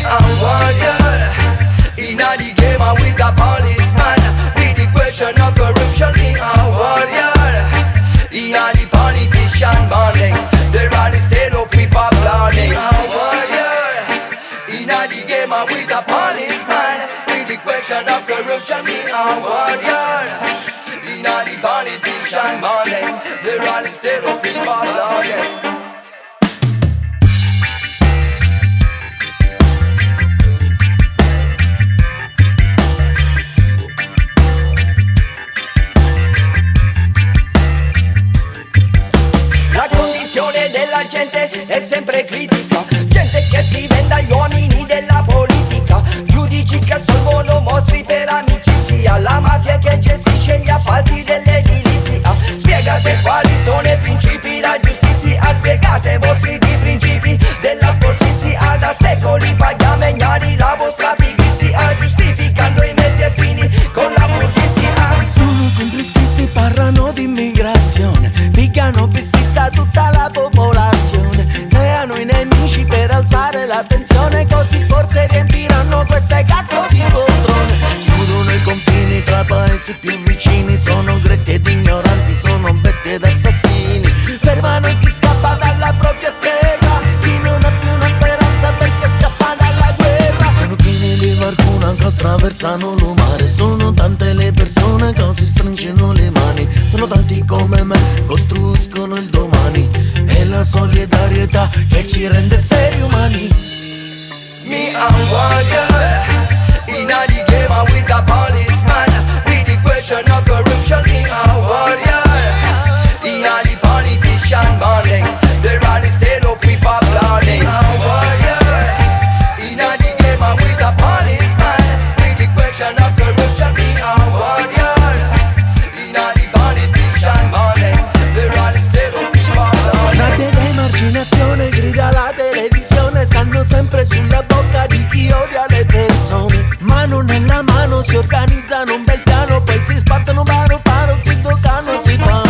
a warrior. In a the game I'm with a policeman. With the question of corruption, me a warrior. In a the politician morning, the rally stay no people applauding. A warrior. In a the game I'm with a policeman. With the question of corruption, me a warrior. In a the politician morning, the rally stay no people applauding. Della gente è sempre critica, gente che si vende agli uomini della politica, giudici che assolvono mostri per amicizia, la mafia che gestisce gli appalti dell'edilizia. Spiegate quali sono i principi da giustizia, spiegate i vostri di principi della sportizia. Da secoli paghiamo ignari la vostra pigrizia, giustificando i mezzi e fini con la furbizia. Sono sempre stessi, parlano di immigrazione, piccano per fissa tutta la popolazione, creano i nemici per alzare l'attenzione, così forse riempiranno queste cazzo di poltrone. Chiudono i confini tra paesi più vicini, sono gretti ed ignoranti, sono bestie ed assassini. Fermano chi scappa dalla propria terra, chi non ha più una speranza perché scappa dalla guerra. Sono pieni di qualcuno che attraversano lo mare, sono tante le persone che si stringono le mani, sono tanti come me, costruiscono il domani, è la solidarietà che ci rende esseri umani. Me a warrior. In a the game I'm with a policeman. With the question of corruption, me a warrior. In a the politician morning, the rally stay no people applauding. A warrior. In a the game I'm with a policeman. With the question of corruption, me a warrior. In a the politician morning, the rally stay no people applauding. Rabbia ed emarginazione, grida alla televisione, stanno sempre sulla bocca di chi odia le persone. Mano nella mano si organizzano un bel piano, poi si spartano paro paro, chi tocca non si fa.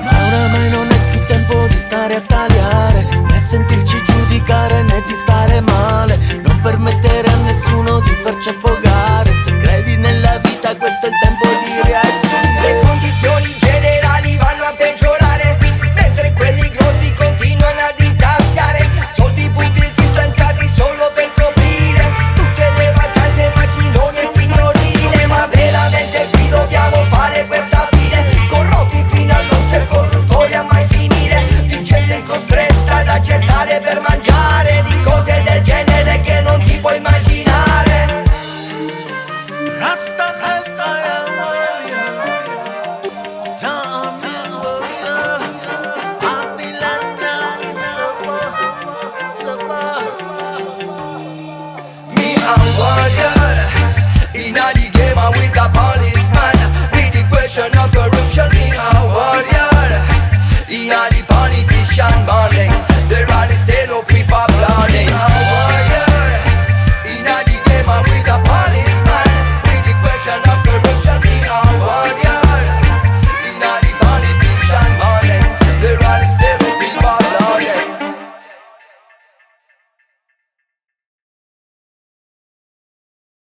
Ma oramai non è più tempo di stare a tagliare, né sentirci giudicare né di stare male, non permettere a nessuno di farci affogare. Se credi nella vita questo è il tempo di reagire. Le condizioni generali vanno a peggiorare, mentre quelli grossi continuano ad intascare soldi pubblici stanziati solo per coprire tutte le vacanze, macchinoni e signorine. Ma veramente qui dobbiamo fare questa fine, corrotti fino all'osso e corruttori a mai finire, di gente costretta ad accettare per mangiare di cose del genere che non ti puoi immaginare. Rasta, rasta, Me a warrior. In a the game I'm with a policeman. With the question of corruption, me a